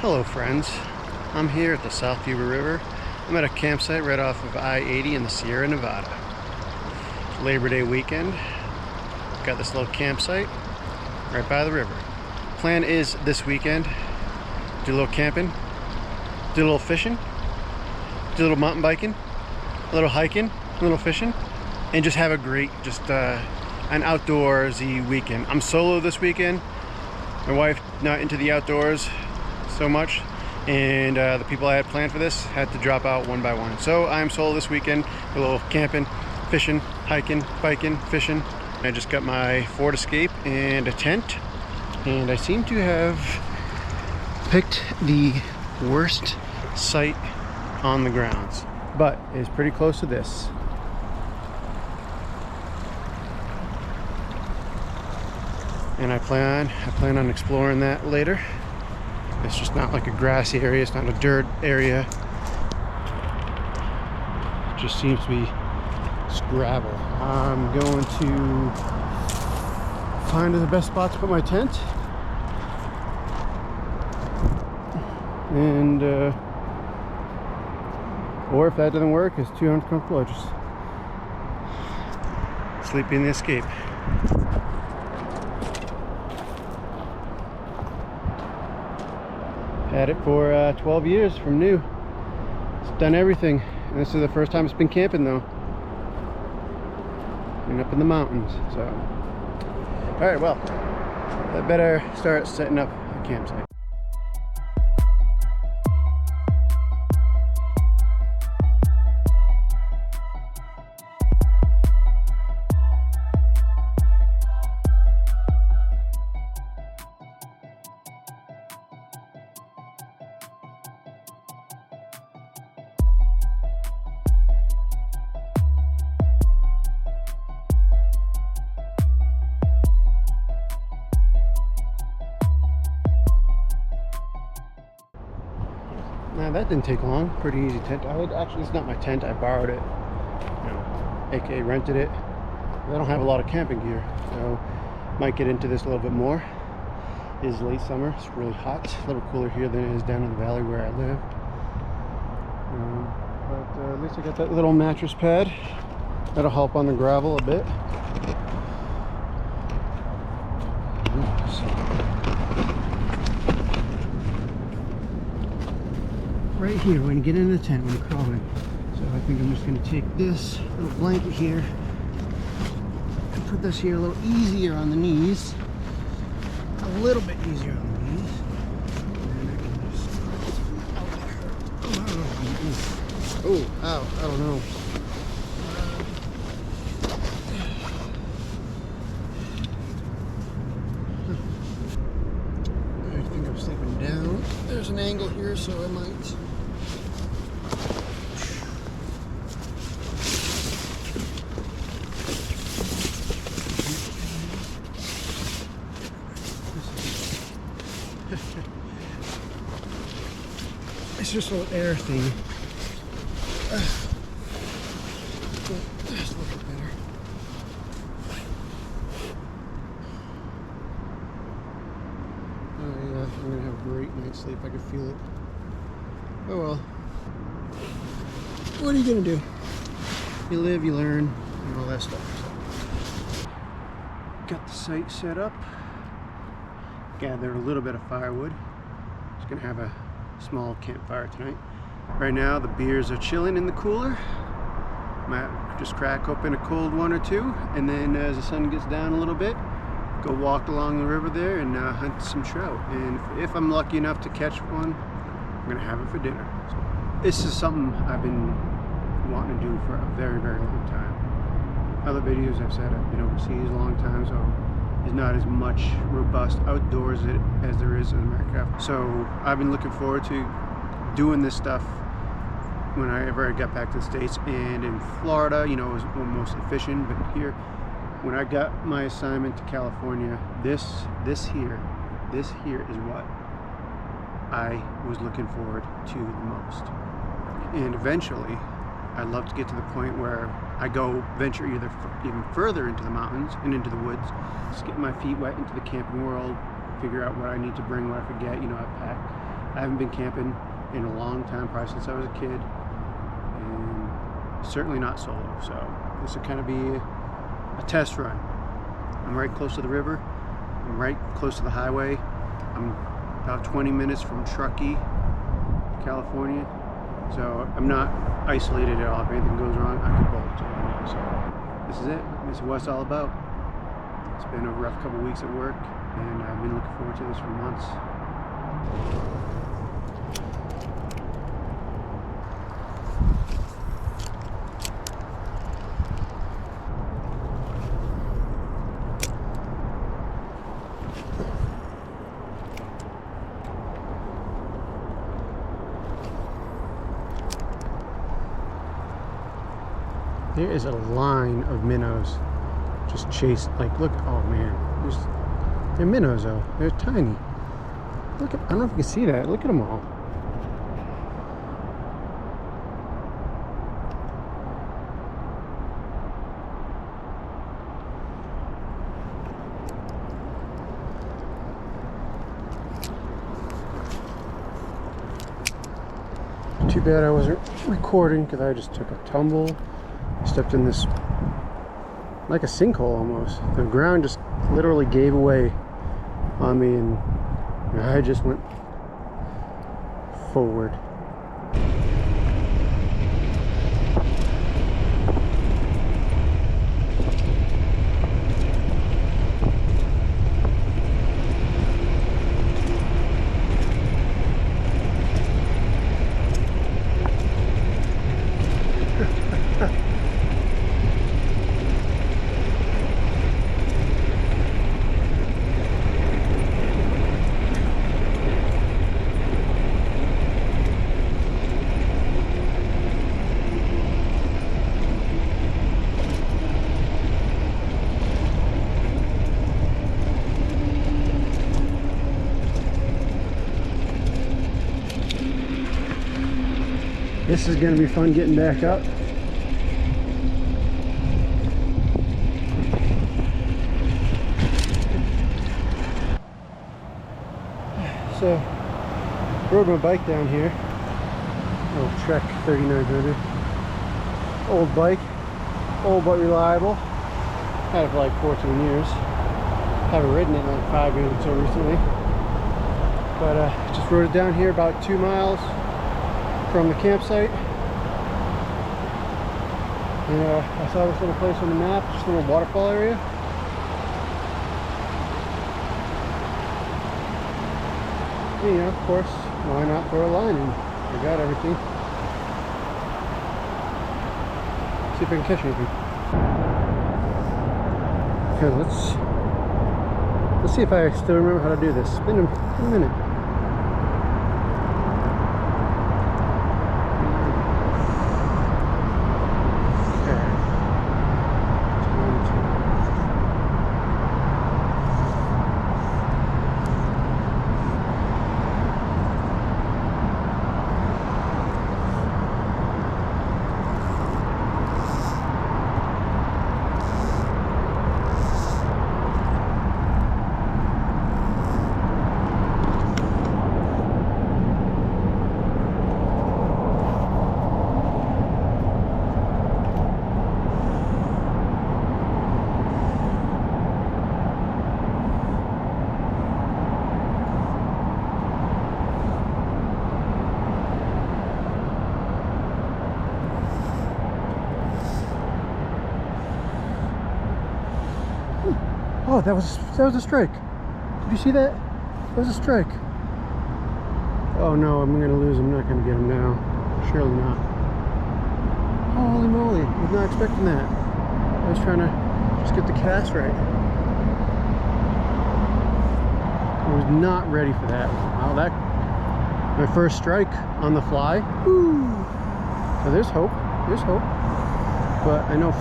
Hello friends, I'm here at the South Yuba River. I'm at a campsite right off of I-80 in the Sierra Nevada. It's Labor Day weekend. Got this little campsite right by the river. Plan is this weekend, do a little camping, do a little fishing, do a little mountain biking, a little hiking, a little fishing, and just have a great, an outdoorsy weekend. I'm solo this weekend. My wife not into the outdoors so much, and the people I had planned for this had to drop out one by one. So I'm solo this weekend, a little camping, fishing, hiking, biking, fishing. I just got my Ford Escape and a tent, and I seem to have picked the worst site on the grounds, but it's pretty close to this. And I plan on exploring that later. It's just not like a grassy area, it's not a dirt area. It just seems to be just gravel. I'm going to find the best spot to put my tent. And or if that doesn't work, it's too uncomfortable, I just sleep in the Escape. Had it for 12 years from new. It's done everything. And this is the first time it's been camping though. And up in the mountains. So, alright, well, I better start setting up a campsite. Now that didn't take long. Pretty easy tent. Actually, it's not my tent. I borrowed it, aka rented it. I don't have a lot of camping gear, so might get into this a little bit more. It is late summer. It's really hot. A little cooler here than it is down in the valley where I live. But at least I got that little mattress pad. That'll help on the gravel a bit. Right here when you get in the tent when you're crawling. So I think I'm just going to take this little blanket here and put this here a little easier on the knees. A little bit easier on the knees. And I can just oh, ow, I don't know. I think I'm sleeping down. There's an angle here, so I might. It's just a little air thing. That's a little bit better. Oh yeah, I'm gonna have a great night's sleep. I can feel it. Oh well. What are you gonna do? You live, you learn, and all that stuff. So. Got the site set up. Gathered a little bit of firewood. Just gonna have a small campfire tonight. Right now the beers are chilling in the cooler. Might just crack open a cold one or two, and then as the sun gets down a little bit, go walk along the river there and hunt some trout. And if I'm lucky enough to catch one, I'm gonna have it for dinner. So this is something I've been wanting to do for a very, very long time. Other videos I've said I've been overseas a long time, so is not as much robust outdoors as there is in America. So I've been looking forward to doing this stuff whenever I got back to the States. And in Florida, it was mostly fishing, but here, when I got my assignment to California, this here is what I was looking forward to the most. And eventually, I'd love to get to the point where I go venture even further into the mountains and into the woods, just get my feet wet into the camping world, figure out what I need to bring, what I forget. I pack I haven't been camping in a long time, probably since I was a kid, and certainly not solo. So this will kind of be a test run. I'm right close to the river. I'm right close to the highway. I'm about 20 minutes from Truckee, California. So I'm not isolated at all. If anything goes wrong, I can bolt. So this is it. This is what it's all about. It's been a rough couple weeks at work, and I've been looking forward to this for months. There is a line of minnows just chased, like, look, oh man, they're minnows though, they're tiny. Look at, I don't know if you can see that, look at them all. Too bad I wasn't recording because I just took a tumble. Stepped in this, like a sinkhole almost. The ground just literally gave away on me, and I just went forward. This is going to be fun getting back up. So, rode my bike down here. Little Trek 3900. Old bike, old but reliable. Had it for like 14 years. Haven't ridden it in like 5 years until recently. But just rode it down here about 2 miles from the campsite, and I saw this little place on the map, just a little waterfall area. And, you know, of course, why not throw a line in? I got everything. See if I can catch anything. Okay, let's see if I still remember how to do this. It's been a minute. Oh, that was a strike. Did you see that? That was a strike. Oh no, I'm gonna lose. I'm not gonna get him now. Surely not. Holy moly! I was not expecting that. I was trying to just get the cast right. I was not ready for that. Wow, that my first strike on the fly. Woo! So there's hope. There's hope. But I know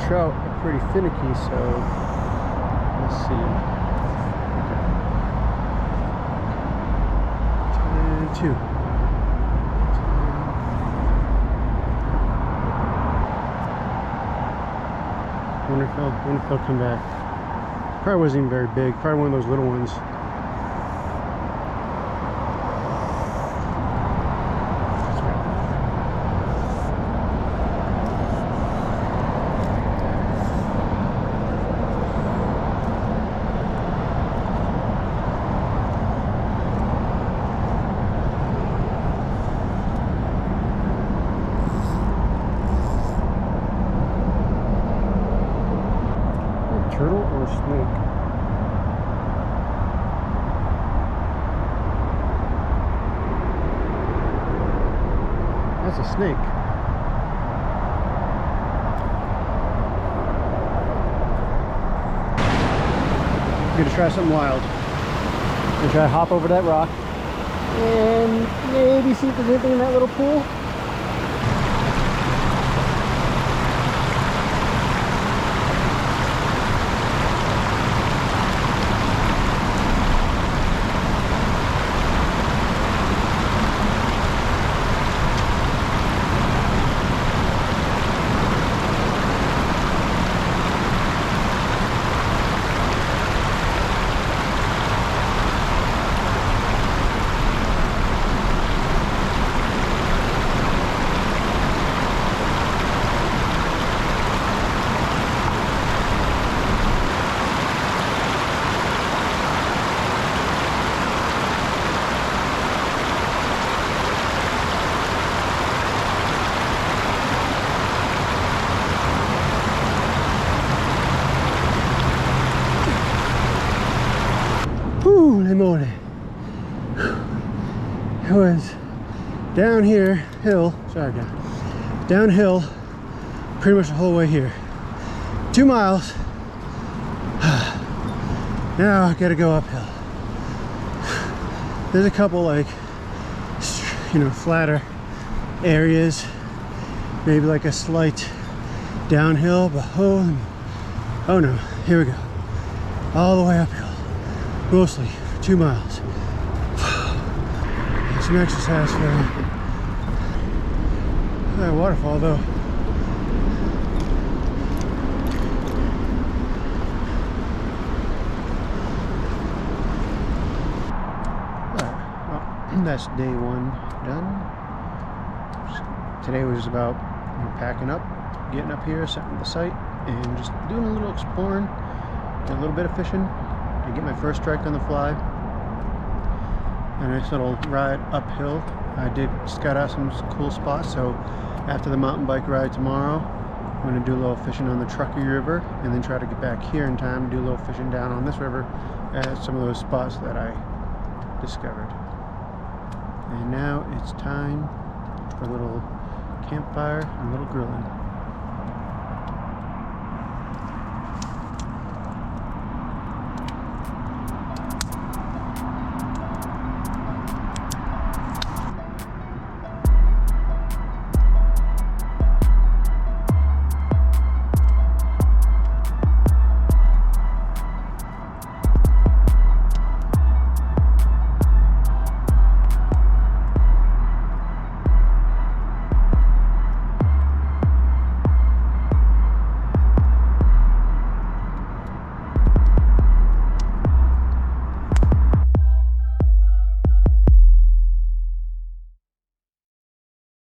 trout are pretty finicky, so. Let's see. Okay. 2. Wonder if they'll come back. Probably wasn't even very big. Probably one of those little ones. That's a snake. I'm gonna try something wild. I'm gonna try to hop over that rock and maybe see if there's anything in that little pool. Holy moly. It was downhill pretty much the whole way here. 2 miles. Now I gotta go uphill. There's a couple like, flatter areas, maybe like a slight downhill, but oh no, here we go. All the way uphill. Mostly 2 miles. Some exercise for that waterfall though. Well, that's day 1 done. Today was about packing up, getting up here, setting the site, and just doing a little exploring, a little bit of fishing. To get my first strike on the fly. A nice little ride uphill. I did scout out some cool spots, so after the mountain bike ride tomorrow, I'm going to do a little fishing on the Truckee River and then try to get back here in time to do a little fishing down on this river at some of those spots that I discovered. And now it's time for a little campfire and a little grilling.